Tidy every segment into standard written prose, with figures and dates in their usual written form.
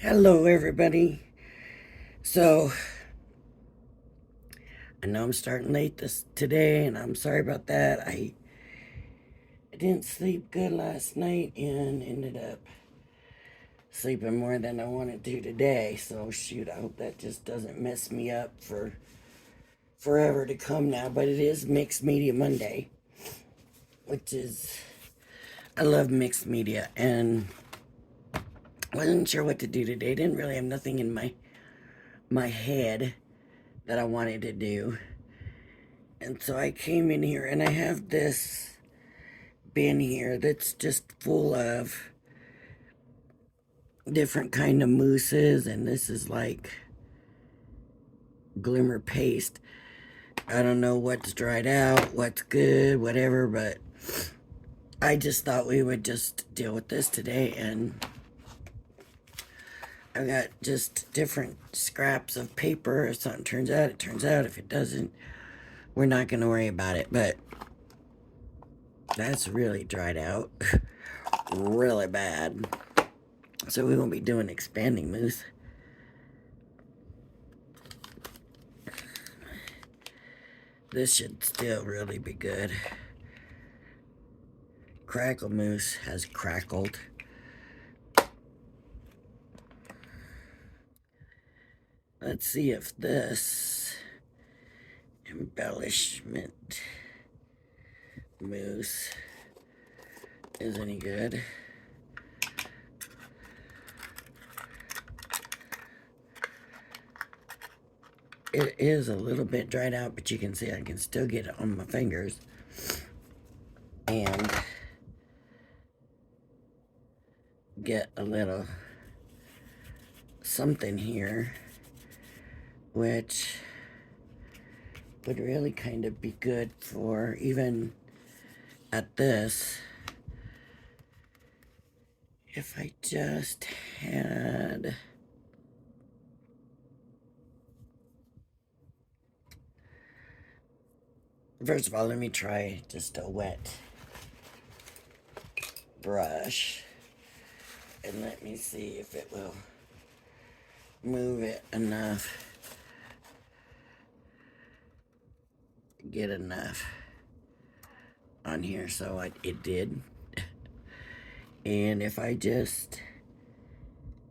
Hello, everybody. So, I know I'm starting late today, and I'm sorry about that. I didn't sleep good last night and ended up sleeping more than I wanted to today. So, shoot, I hope that just doesn't mess me up for forever to come now. But it is Mixed Media Monday, which is, I love mixed media, and wasn't sure what to do today. Didn't really have nothing in my head that I wanted to do. And so I came in here and I have this bin here that's just full of different kind of mousses, and this is like Glimmer paste. I don't know what's dried out, what's good, whatever, but I just thought we would just deal with this today. And I've got just different scraps of paper. If something turns out, it turns out. If it doesn't, we're not going to worry about it. But that's really dried out really bad. So we won't be doing expanding mousse. This should still really be good. Crackle mousse has crackled. Let's see if this embellishment mousse is any good. It is a little bit dried out, but you can see I can still get it on my fingers. And get a little something here, which would really kind of be good for even at this. If I just had... First of all, let me try just a wet brush. And let me see if it will move it enough. Get enough on here, so it did. And if I just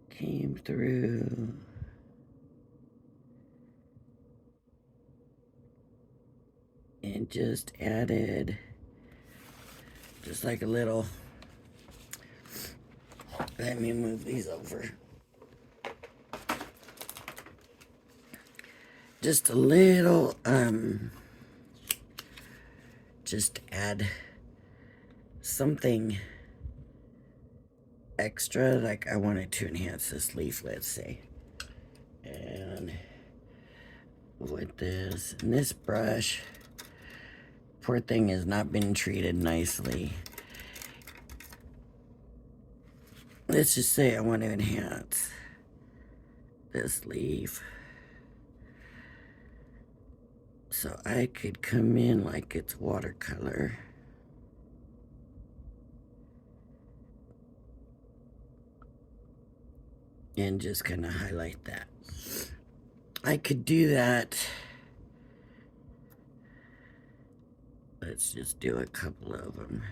came through and just added just like a little, let me move these over, just a little, just add something extra, like I wanted to enhance this leaf, let's say. And with this, and this brush, poor thing has not been treated nicely. Let's just say I want to enhance this leaf. So I could come in like it's watercolor. And just kind of highlight that. I could do that. Let's just do a couple of them.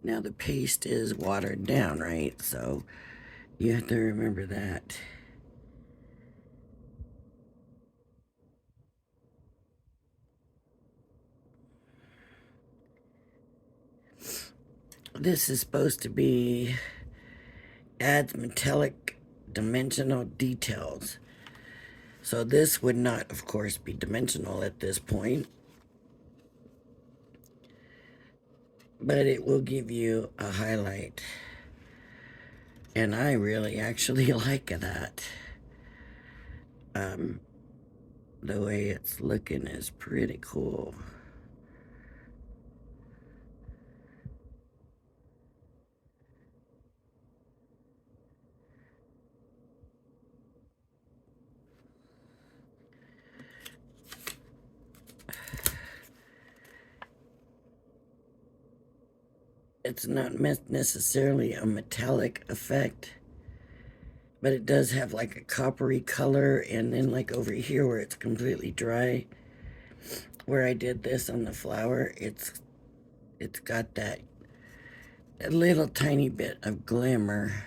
Now the paste is watered down, right? So you have to remember that. This is supposed to be adds metallic dimensional details. So this would not, of course, be dimensional at this point. But it will give you a highlight. And I really actually like that. The way it's looking is pretty cool. it's not necessarily a metallic effect, but it does have like a coppery color. And then like over here where it's completely dry, where I did this on the flower, it's got that a little tiny bit of glimmer.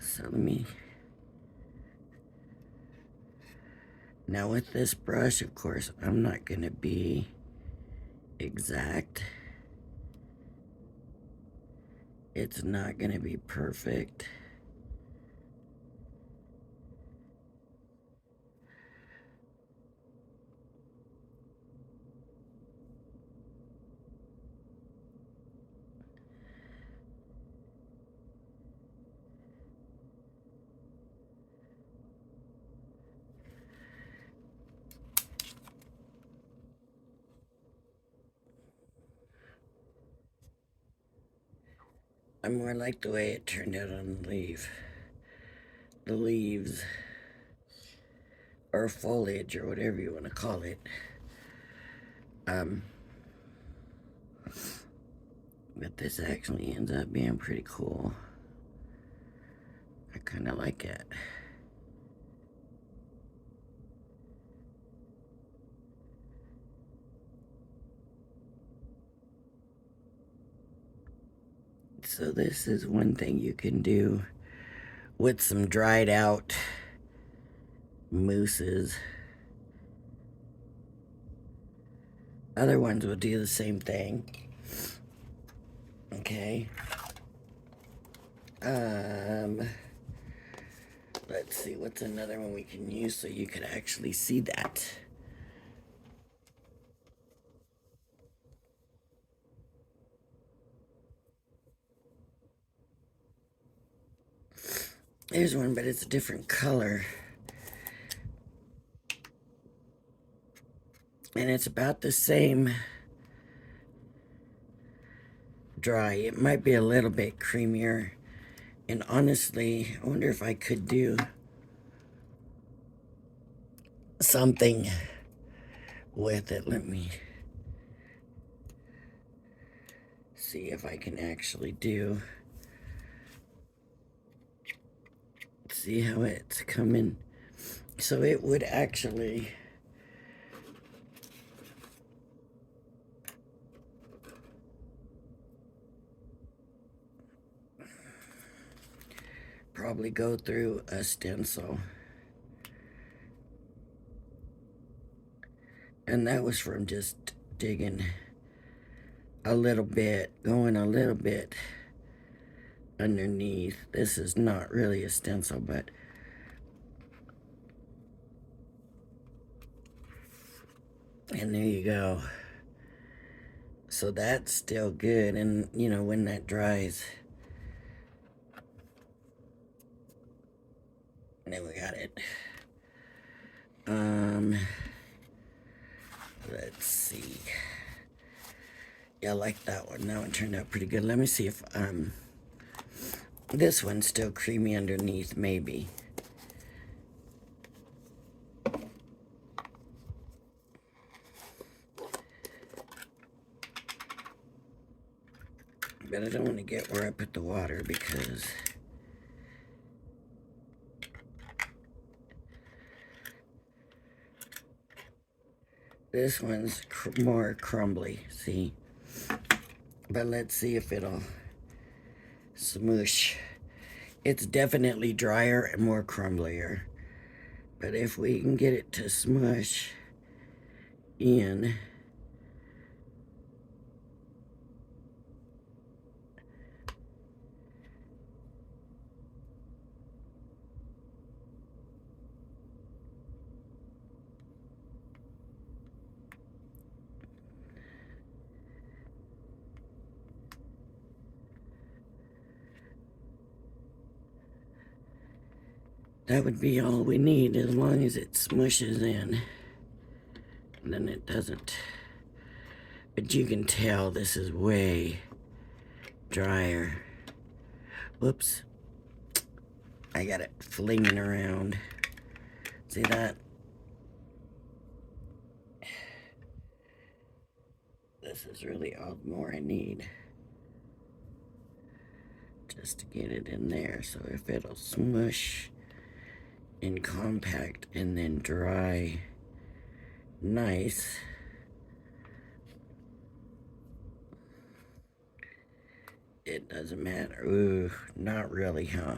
So let me, now with this brush, of course, I'm not going to be exact. It's not going to be perfect. I more like the way it turned out on the leaf. The leaves, or foliage, or whatever you want to call it. But this actually ends up being pretty cool. I kind of like it. So this is one thing you can do with some dried out mousses. Other ones will do the same thing. Okay. Let's see, what's another one we can use so you can actually see that? There's one, but it's a different color. And it's about the same dry. It might be a little bit creamier. And honestly, I wonder if I could do something with it. Let me see if I can actually do. See how it's coming. So it would actually probably go through a stencil. And that was from just digging a little bit, going a little bit underneath. This is not really a stencil, but and there you go. So that's still good. And you know, when that dries, there we got it. Let's see. Yeah, I like that one. That one turned out pretty good. Let me see if this one's still creamy underneath, maybe. But I don't want to get where I put the water because this one's more crumbly, see? But let's see if it'll smoosh. It's definitely drier and more crumblier. But if we can get it to smush in, that would be all we need, as long as it smushes in. And then it doesn't. But you can tell this is way drier. Whoops. I got it flinging around. See that? This This is really all the more I need. Just to get it in there, so if it'll smush and compact and then dry nice. It doesn't matter. Ooh, not really, huh?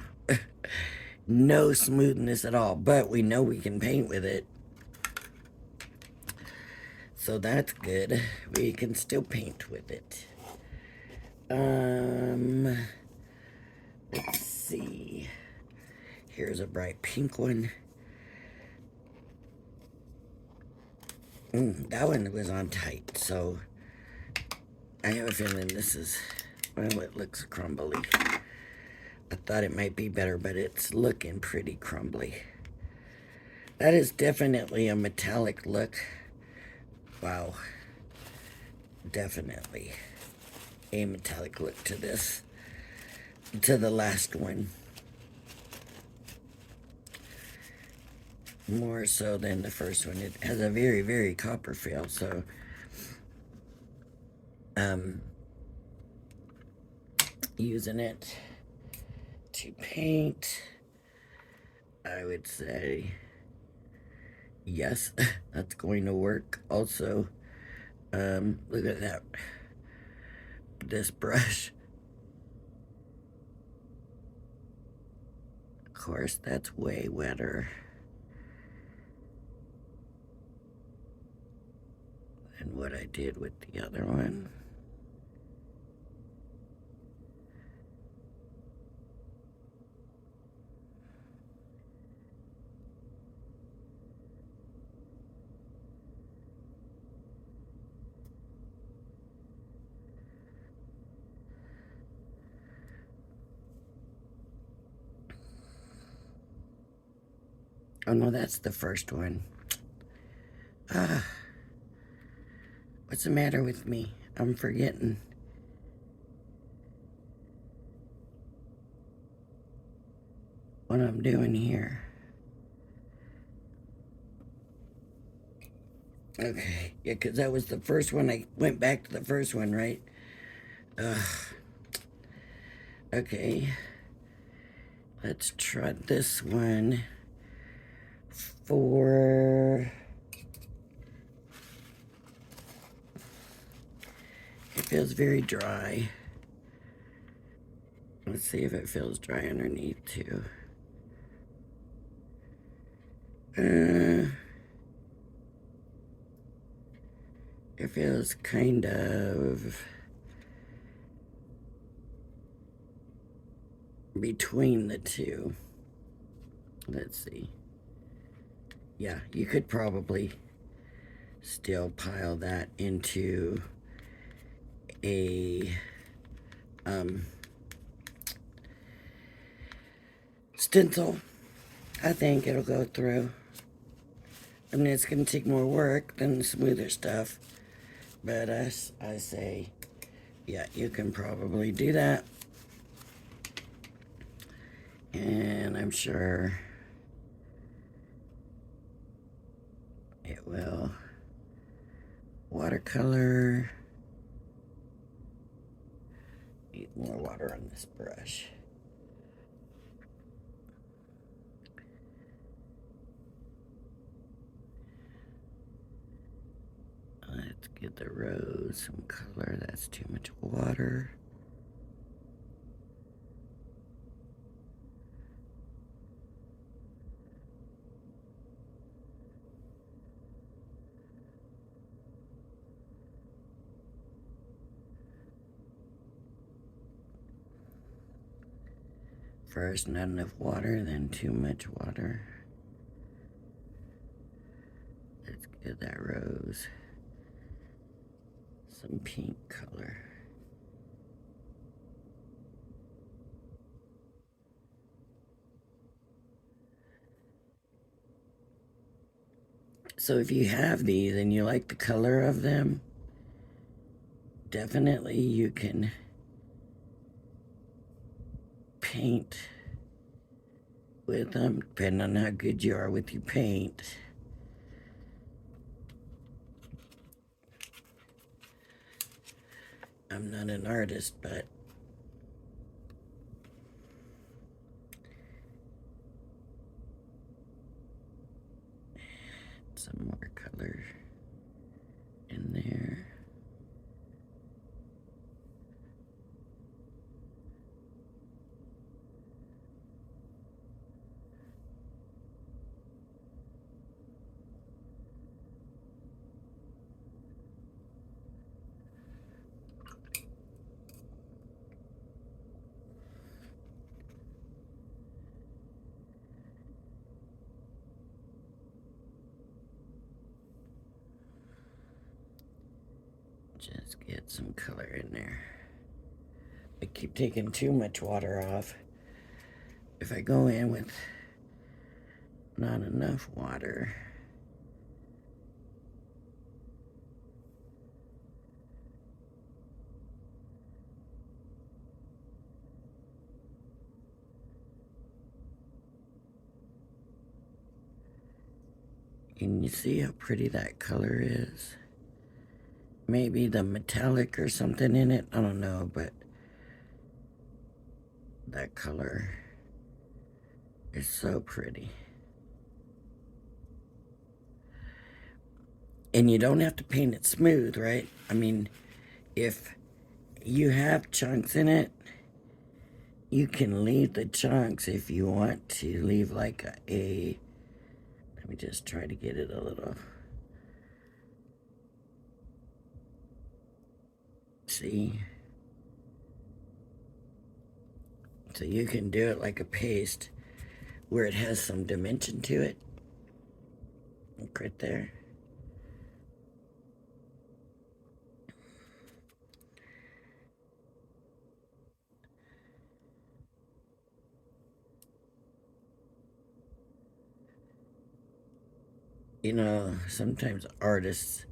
No smoothness at all, but we know we can paint with it. So that's good. We can still paint with it. Let's see. Here's a bright pink one. That one was on tight, so I have a feeling this is, well, it looks crumbly. I thought it might be better, but it's looking pretty crumbly. That is definitely a metallic look. Wow. Definitely a metallic look to this, to the last one. More so than the first one. It has a very, very copper feel, so using it to paint, I would say yes, that's going to work. Also, look at that, this brush. Of course, that's way wetter than what I did with the other one. Oh no, that's the first one. What's the matter with me? I'm forgetting. What I'm doing here. Okay, yeah, because that was the first one. I went back to the first one, right? Okay. Let's try this one for... It feels very dry. Let's see if it feels dry underneath too. It feels kind of between the two. Let's see. Yeah, you could probably still pile that into a stencil. I think it'll go through. I mean, it's going to take more work than the smoother stuff. But I say, yeah, you can probably do that. And I'm sure it will. Watercolor. Need more water on this brush. Let's get the rose some color. That's too much water. First, not enough water, then too much water. Let's get that rose some pink color. So if you have these and you like the color of them, definitely you can paint with them, depending on how good you are with your paint. I'm not an artist, but some more color in there. Just get some color in there. I keep taking too much water off. If I go in with not enough water, can you see how pretty that color is? Maybe the metallic or something in it, I don't know, but that color is so pretty. And you don't have to paint it smooth, right? I mean, if you have chunks in it, you can leave the chunks if you want to leave like a let me just try to get it a little. See? So you can do it like a paste where it has some dimension to it. Look right there. You know, sometimes artists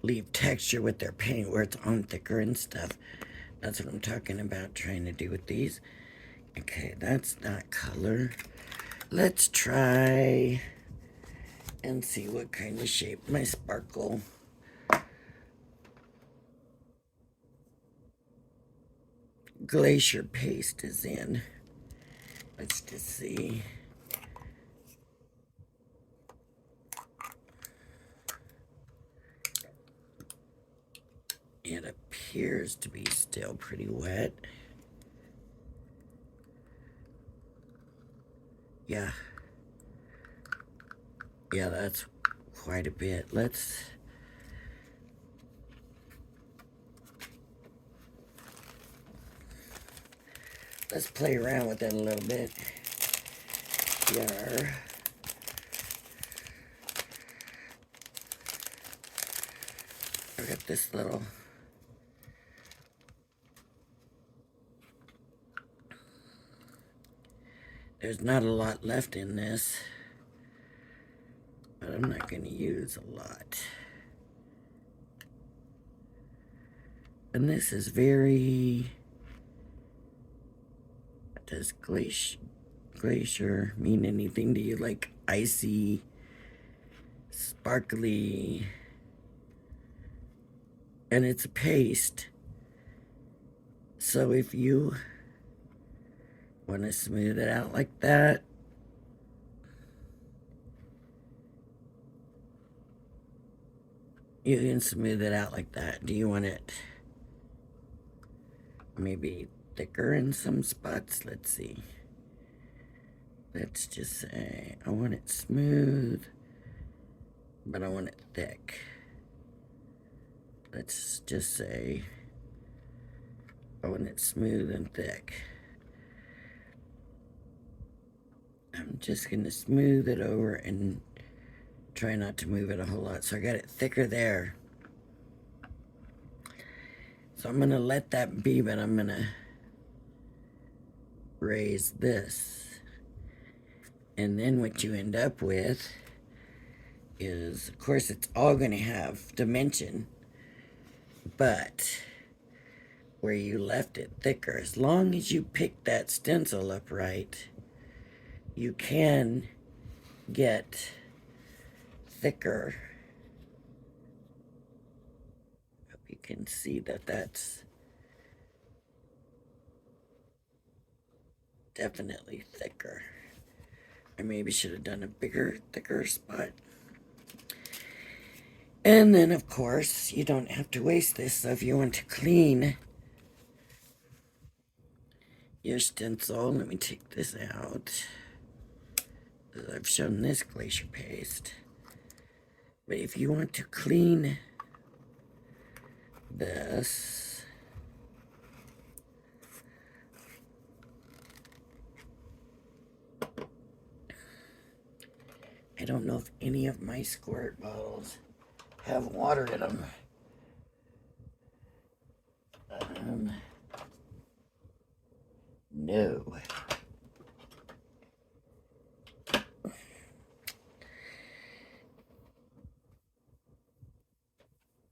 leave texture with their paint where it's on thicker and stuff. That's what I'm talking about, trying to do with these. Okay, that's not color. Let's try and see what kind of shape my sparkle glacier paste is in. Let's just see. It appears to be still pretty wet. Yeah. Yeah, that's quite a bit. Let's play around with it a little bit. Yeah. I got this little there's not a lot left in this, but I'm not going to use a lot. And this is very, does glacier mean anything to you? Like icy, sparkly, and it's a paste. So if you want to smooth it out like that, you can smooth it out like that. Do you want it maybe thicker in some spots? Let's see. Let's just say I want it smooth, but I want it thick. Let's just say I want it smooth and thick. I'm just going to smooth it over and try not to move it a whole lot. So I got it thicker there. So I'm going to let that be, but I'm going to raise this. And then what you end up with is, of course, it's all going to have dimension, but where you left it thicker, as long as you pick that stencil up right, you can get thicker. Hope you can see that that's definitely thicker. I maybe should have done a bigger, thicker spot. And then, of course, you don't have to waste this. So if you want to clean your stencil, let me take this out. I've shown this glacier paste. But if you want to clean this, I don't know if any of my squirt bottles have water in them. No.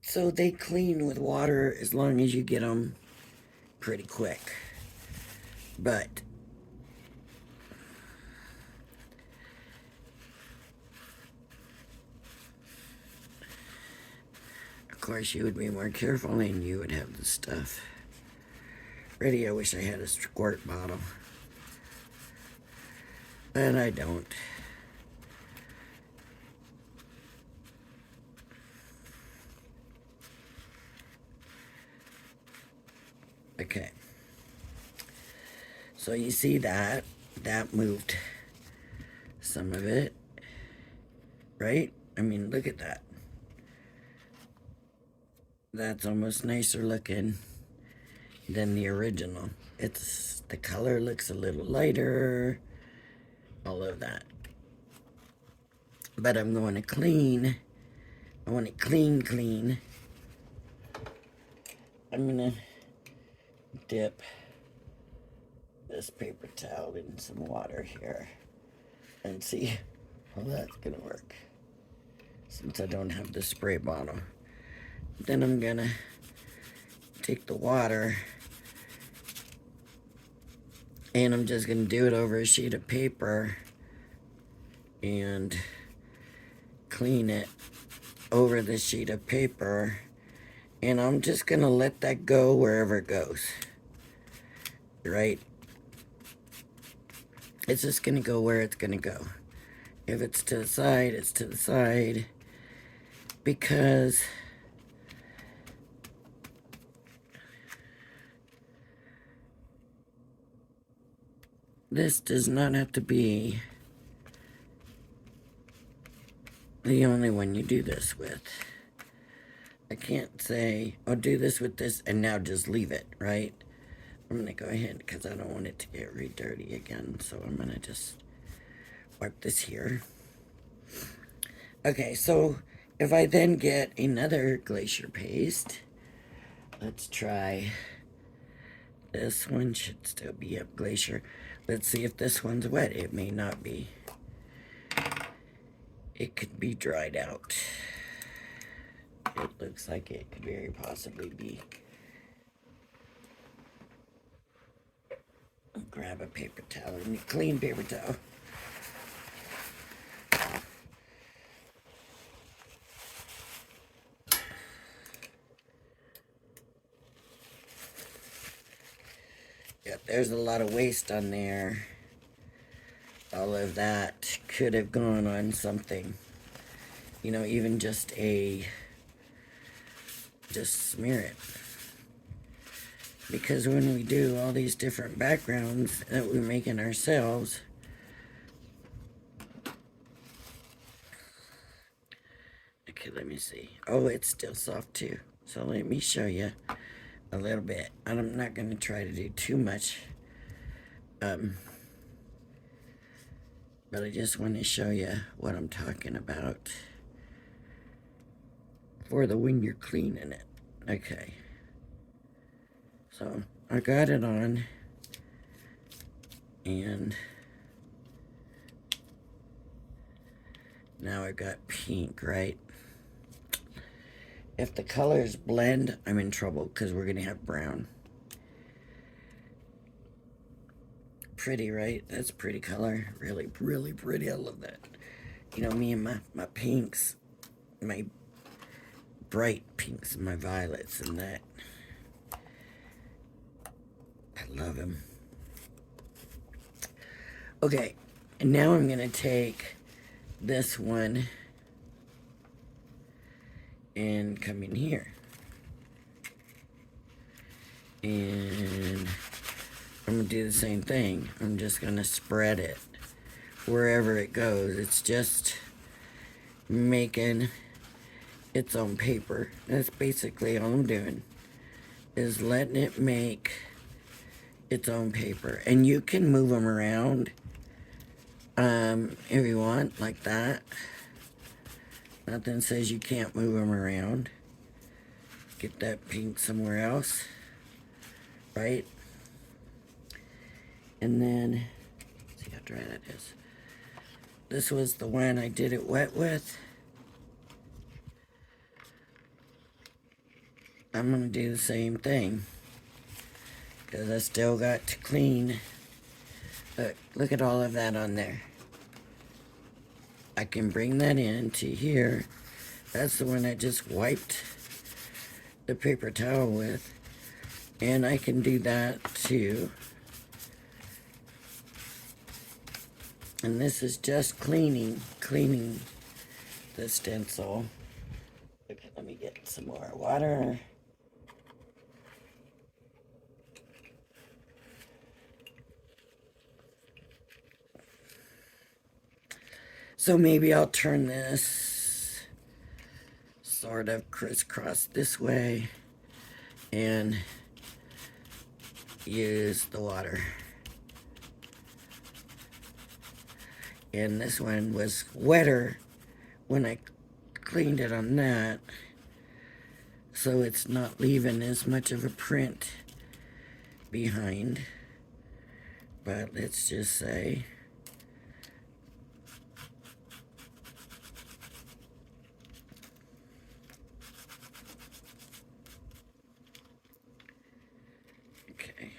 So they clean with water as long as you get them pretty quick. But of course you would be more careful and you would have the stuff ready. I wish I had a squirt bottle, but I don't. Okay, so you see that moved some of it, right? I mean, look at that. That's almost nicer looking than the original. It's, the color looks a little lighter, all of that. But I'm going to clean. I want it clean. I'm gonna dip this paper towel in some water here and see how that's gonna work, since I don't have the spray bottle. Then I'm gonna take the water and I'm just gonna do it over a sheet of paper and clean it over the sheet of paper, and I'm just gonna let that go wherever it goes, right? It's just gonna go where it's gonna go. If it's to the side, it's to the side, because this does not have to be the only one you do this with. I can't say, oh, do this with this and now just leave it, right? I'm gonna go ahead because I don't want it to get really dirty again. So I'm gonna just wipe this here. Okay, so if I then get another glacier paste, let's try, this one should still be up glacier. Let's see if this one's wet. It may not be. It could be dried out. It looks like it could very possibly be. I'll grab a paper towel, a clean paper towel. Yeah, there's a lot of waste on there. All of that could have gone on something. You know, even just smear it. Because when we do all these different backgrounds that we're making ourselves, okay, let me see. Oh, it's still soft too. So let me show you a little bit. I'm not going to try to do too much. But I just want to show you what I'm talking about for the when you're cleaning it. Okay. So I got it on, and now I've got pink, right? If the colors blend, I'm in trouble because we're gonna have brown. Pretty, right? That's a pretty color. Really, really pretty. I love that. You know, me and my pinks, my bright pinks and my violets and that. I love them. Okay, and now I'm going to take this one and come in here. And I'm going to do the same thing. I'm just going to spread it wherever it goes. It's just making its own paper. That's basically all I'm doing, is letting it make its own paper. And you can move them around if you want, like that. Nothing says you can't move them around. Get that pink somewhere else, right? And then, see how dry that is. This was the one I did it wet with. I'm going to do the same thing, because I still got to clean. Look at all of that on there. I can bring that into here. That's the one I just wiped the paper towel with. And I can do that too. And this is just cleaning the stencil. Okay, let me get some more water. So maybe I'll turn this sort of crisscross this way and use the water. And this one was wetter when I cleaned it on that, so it's not leaving as much of a print behind. But let's just say okay.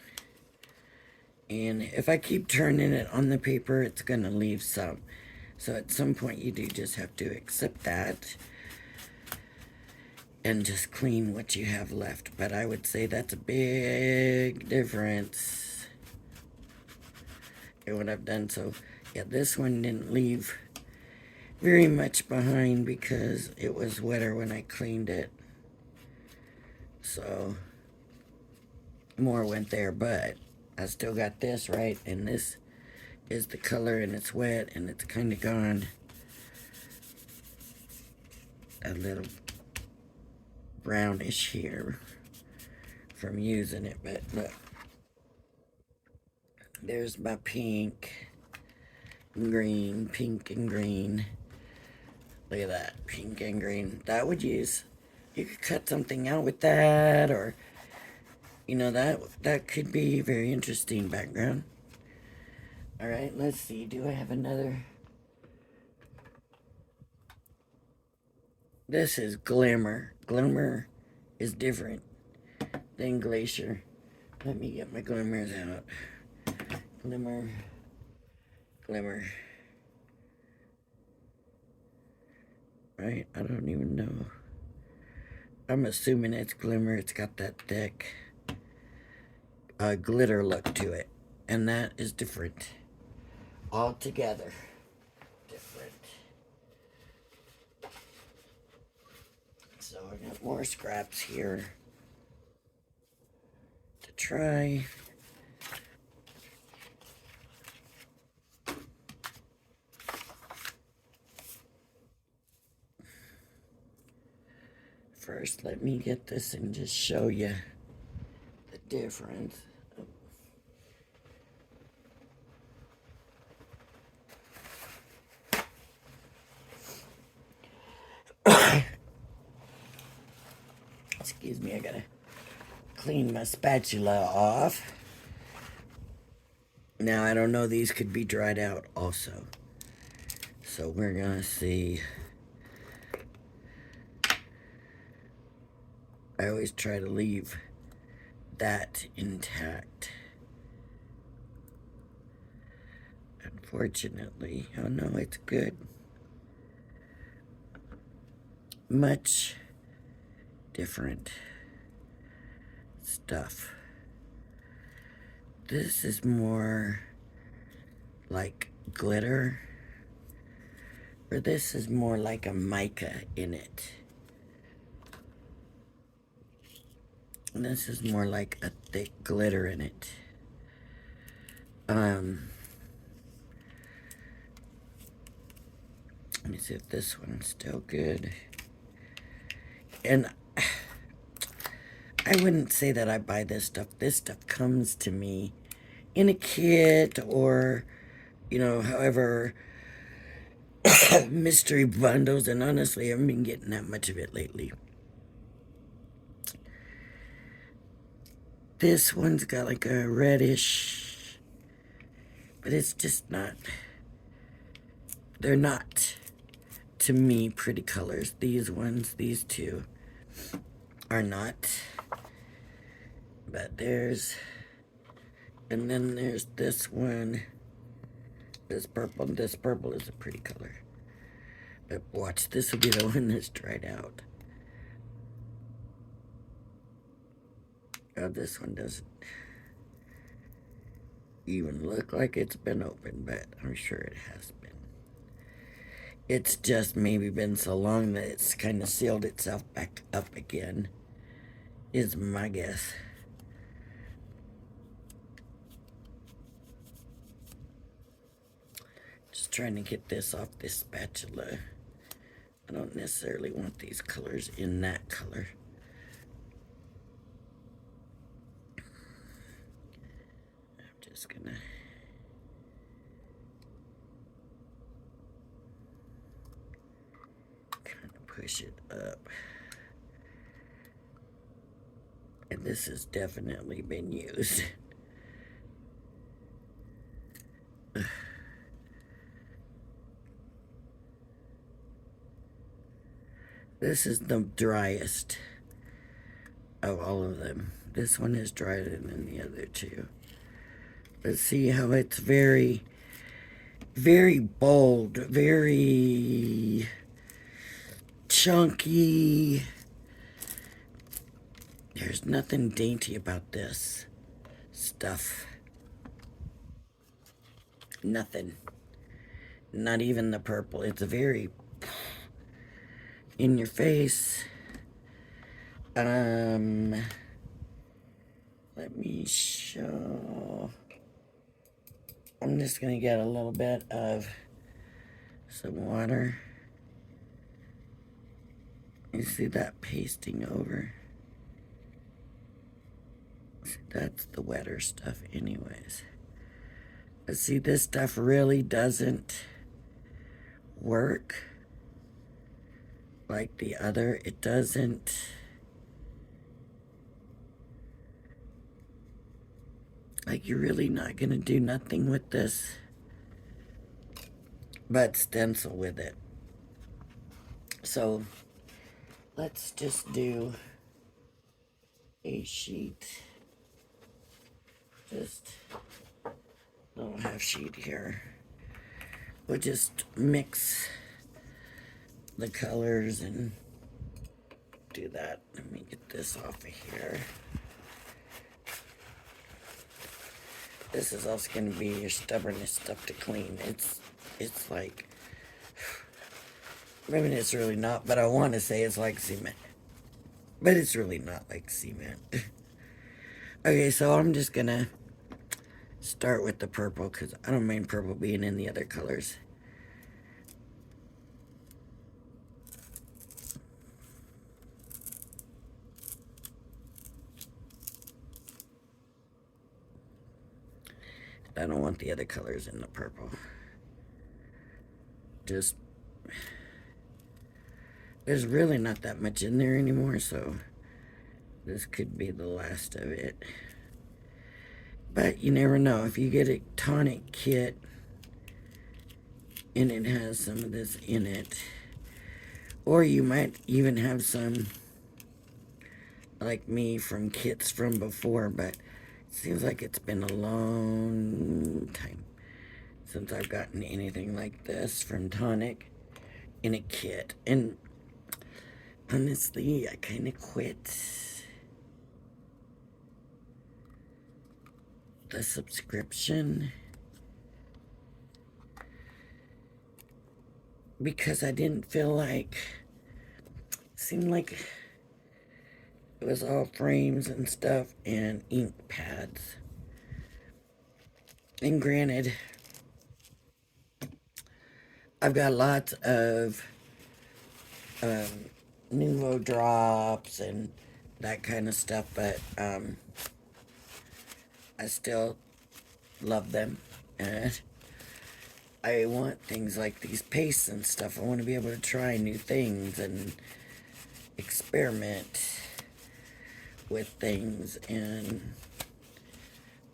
And if I keep turning it on the paper, it's gonna leave some. So at some point you do just have to accept that and just clean what you have left. But I would say that's a big difference in what I've done. So yeah, this one didn't leave very much behind because it was wetter when I cleaned it. So more went there, but I still got this, right? And this is the color, and it's wet, and it's kind of gone a little brownish here from using it. But look, there's my pink and green, pink and green. Look at that, pink and green. That would use, you could cut something out with that, or you know, that could be very interesting background. All right, let's see. Do I have another? This is Glimmer. Glimmer is different than Glacier. Let me get my glimmers out. Glimmer. Glimmer. Right? I don't even know. I'm assuming it's Glimmer. It's got that thick glitter look to it. And that is different. Altogether different. So I got more scraps here to try. First, let me get this and just show you the difference. Excuse me, I gotta clean my spatula off. Now, I don't know, these could be dried out also. So we're gonna see. I always try to leave that intact. Unfortunately, oh no, it's good. Much different stuff. This is more like glitter, or this is more like a mica in it. And this is more like a thick glitter in it. Let me see if this one's still good. And I wouldn't say that I buy this stuff. This stuff comes to me in a kit, or, you know, however, mystery bundles, and honestly, I haven't been getting that much of it lately. This one's got like a reddish, but it's just not, they're not, to me, pretty colors. These ones, these two, are not. But there's, and then there's this one, this purple. This purple is a pretty color. But watch, this will be the one that's dried out. Oh, this one doesn't even look like it's been opened, but I'm sure it has been. It's just maybe been so long that it's kind of sealed itself back up again, is my guess. Just trying to get this off this spatula. I don't necessarily want these colors in that color. I'm just gonna kind of push it up. And this has definitely been used. This is the driest of all of them. This one is drier than the other two. But see how it's very, very bold, very chunky. There's nothing dainty about this stuff. Nothing. Not even the purple. It's a very in your face. Let me show. I'm just gonna get a little bit of some water. You see that pasting over? See, that's the wetter stuff anyways. But see, this stuff really doesn't work like the other. It doesn't. Like, you're really not gonna do nothing with this but stencil with it. So let's just do a sheet. Just a little half sheet here. We'll just mix the colors and do that. Let me get this off of here. This is also going to be your stubbornness stuff to clean. It's like, maybe it's really not, but I want to say it's like cement. But it's really not like cement. Okay, so I'm just going to start with the purple, because I don't mind purple being in the other colors. I don't want the other colors in the purple. Just, there's really not that much in there anymore, so this could be the last of it. But you never know. If you get a tonic kit and it has some of this in it, or you might even have some, like me, from kits from before, but it seems like it's been a long time since I've gotten anything like this from Tonic in a kit. And honestly, I kind of quit the subscription because I didn't feel like, seemed like it was all frames and stuff and ink pads. And granted, I've got lots of Nuvo drops and that kind of stuff, but I still love them. And I want things like these pastes and stuff. I want to be able to try new things and experiment with things. And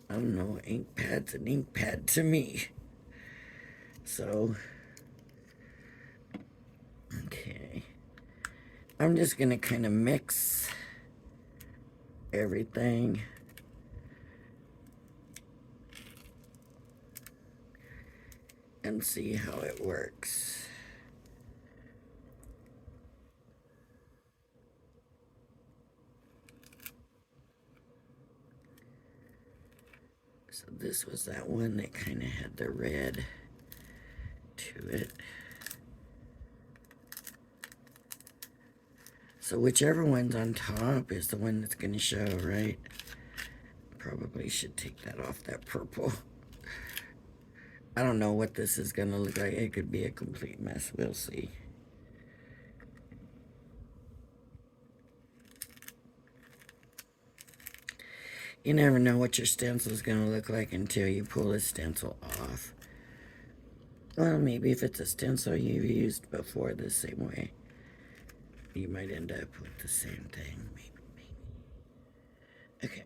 I don't know, ink pad's an ink pad to me. So, okay. I'm just going to kind of mix everything. And see how it works. So this was that one that kind of had the red to it. So whichever one's on top is the one that's going to show, right? Probably should take that off, that purple. I don't know what this is going to look like. It could be a complete mess. We'll see. You never know what your stencil is going to look like until you pull the stencil off. Well, maybe if it's a stencil you've used before the same way, you might end up with the same thing. Maybe. Okay.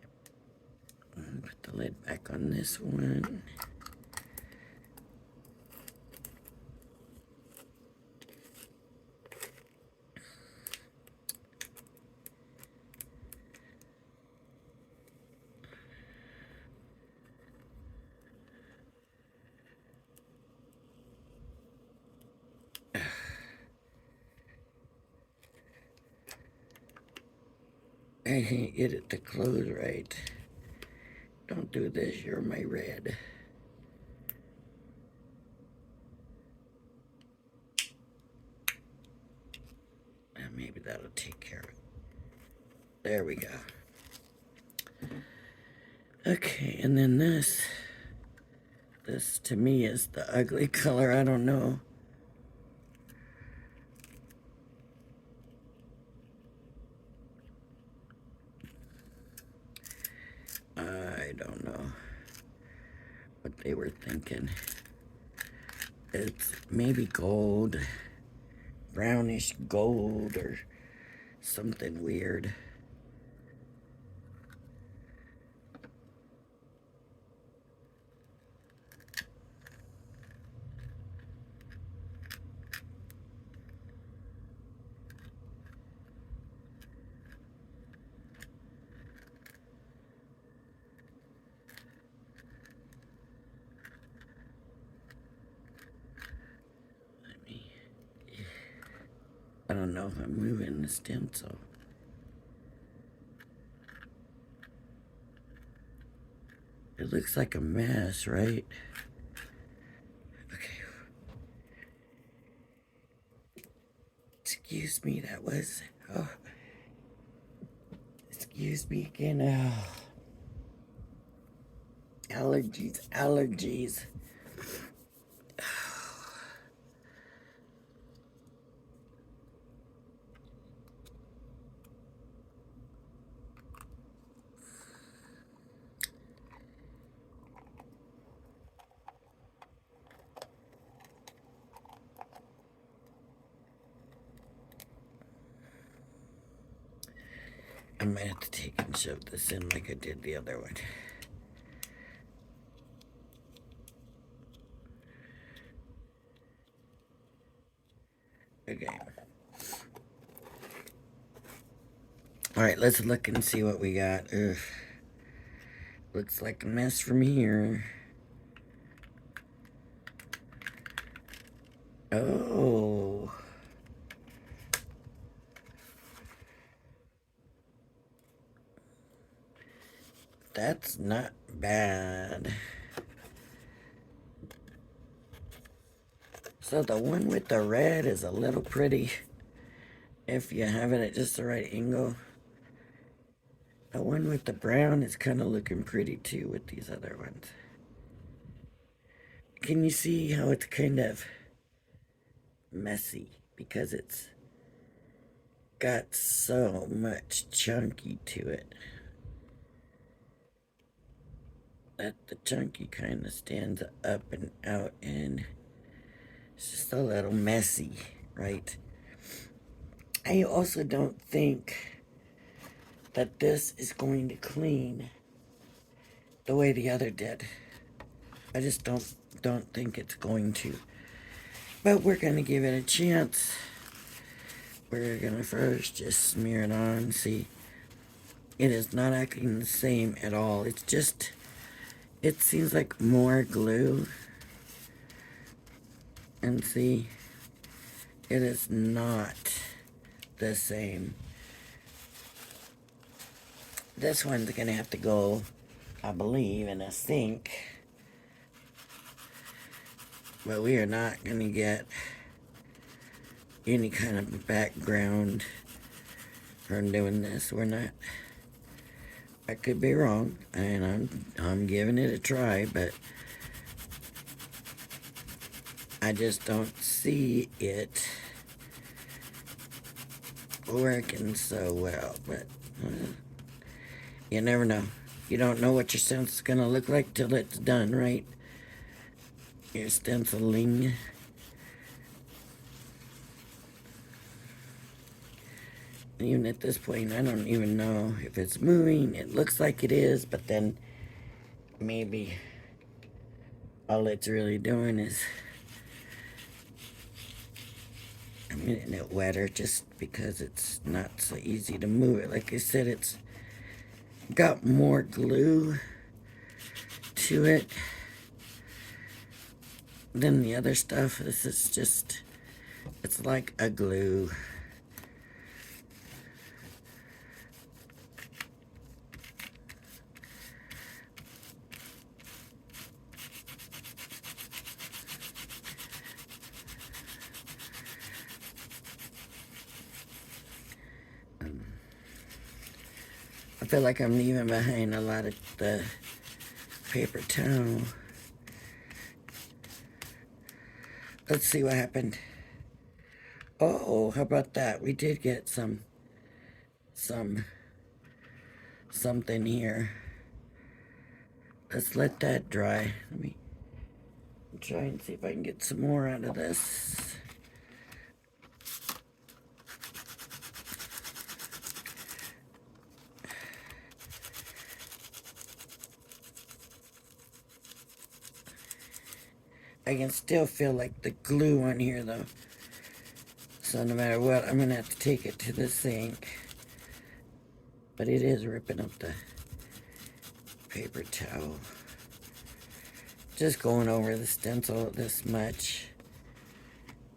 Put the lid back on this one. I can't get it to close right. Don't do this, you're my red. And maybe that'll take care of it. There we go. Okay, and then this to me is the ugly color. I don't know. I don't know what they were thinking. It's maybe gold, brownish gold or something weird. I don't know if I'm moving the stencil. It looks like a mess, right? Okay. Excuse me, that was... Oh. Excuse me again. Oh. Allergies. I might have to take and shove this in like I did the other one. Okay. Alright, let's look and see what we got. Ugh. Looks like a mess from here. Oh. That's not bad. So the one with the red is a little pretty if you have it at just the right angle. The one with the brown is kind of looking pretty too with these other ones. Can you see how it's kind of messy because it's got so much chunky to it that the chunky kind of stands up and out, and it's just a little messy, right? I also don't think that this is going to clean the way the other did. I just don't think it's going to. But we're going to give it a chance. We're going to first just smear it on. See, it is not acting the same at all. It's just, it seems like more glue. And see, it is not the same. This one's going to have to go, I believe, in a sink. But we are not going to get any kind of background from doing this. We're not. I could be wrong, and I'm giving it a try, but I just don't see it working so well. But you never know. You don't know what your stencil's gonna look like till it's done, right? Your stenciling. Even at this point, I don't even know if it's moving. It looks like it is, but then maybe all it's really doing is making it wetter just because it's not so easy to move it. Like I said, it's got more glue to it than the other stuff. This is just, it's like a glue. I feel like I'm leaving behind a lot of the paper towel. Let's see what happened. Oh, how about that? We did get something here. Let's let that dry. Let me try and see if I can get some more out of this. I can still feel like the glue on here though. So no matter what, I'm gonna have to take it to the sink. But it is ripping up the paper towel. Just going over the stencil this much.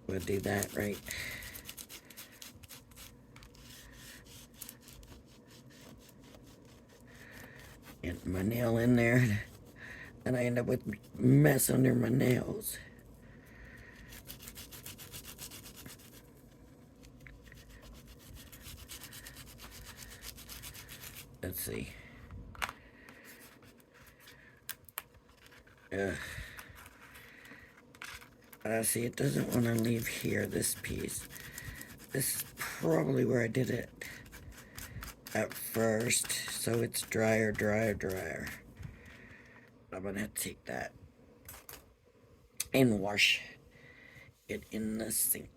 We'll do that right. Get my nail in there. And I end up with mess under my nails. Let's see. See, it doesn't want to leave here, this piece. This is probably where I did it at first. So it's drier. I'm going to have to take that and wash it in the sink.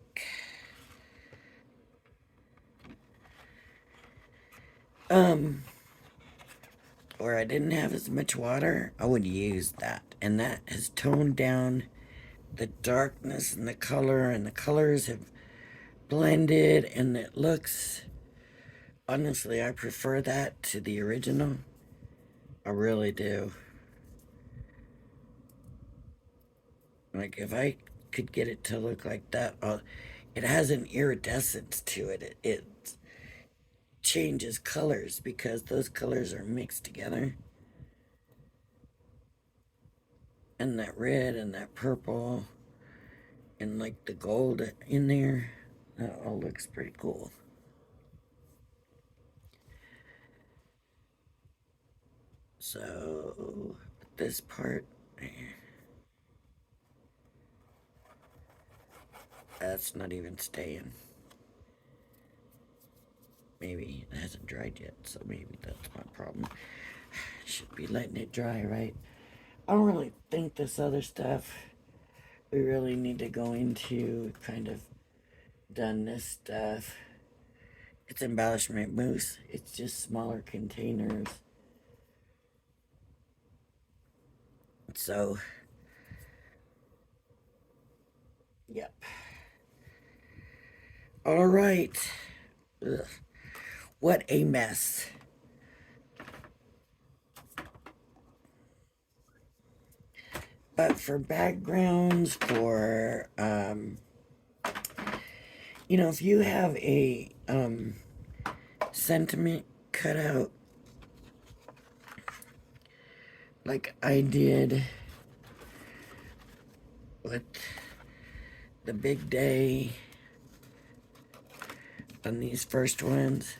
Where I didn't have as much water, I would use that. And that has toned down the darkness and the color, and the colors have blended, and it looks, honestly, I prefer that to the original. I really do. Like, if I could get it to look like that, it has an iridescence to it. It changes colors because those colors are mixed together. And that red and that purple and like the gold in there. That all looks pretty cool. So this part, that's not even staying. Maybe it hasn't dried yet, so maybe that's my problem. Should be letting it dry, right? I don't really think this other stuff we really need to go into. Kind of done this stuff. It's embellishment mousse. It's just smaller containers. So, yep. All right. Ugh. What a mess. But for backgrounds, for, if you have a sentiment cutout like I did with the big day on these first ones,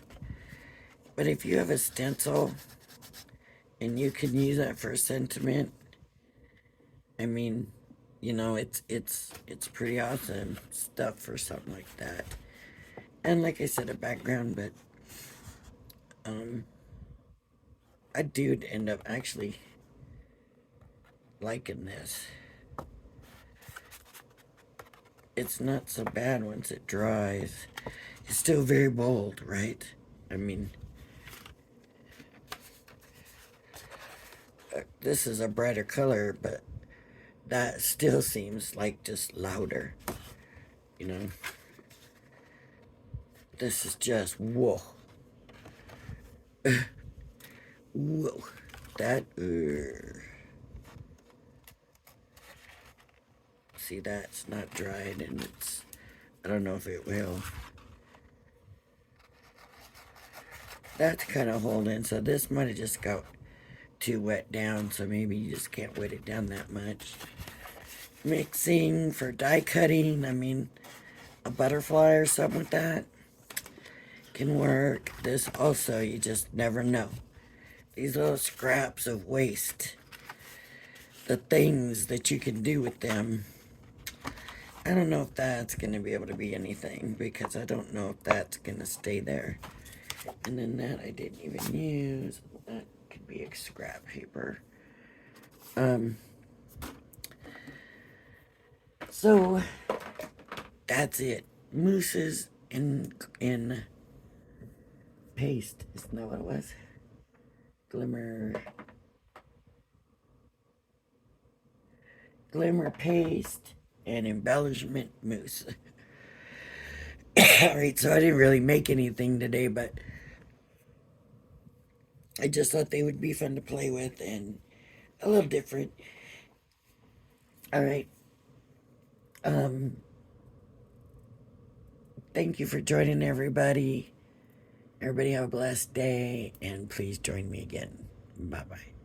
but if you have a stencil and you can use that for a sentiment, I mean, it's pretty awesome stuff for something like that. And like I said, a background, but I do end up actually liking this. It's not so bad once it dries. It's still very bold, right? I mean, this is a brighter color, but that still seems like just louder, you know? This is just, whoa. Whoa. That, see, that's not dried, and I don't know if it will. That's kind of holding, so this might have just got too wet down, so maybe you just can't wet it down that much. Mixing for die cutting, I mean, a butterfly or something like that can work. This also, you just never know. These little scraps of waste, the things that you can do with them, I don't know if that's going to be able to be anything, because I don't know if that's going to stay there. And then that I didn't even use. That could be a scrap paper. So that's it. Mousses in paste. Isn't that what it was? Glimmer paste and embellishment mousse. Alright, so I didn't really make anything today, but I just thought they would be fun to play with and a little different. Alright. Thank you for joining, everybody. Everybody have a blessed day, and please join me again. Bye-bye.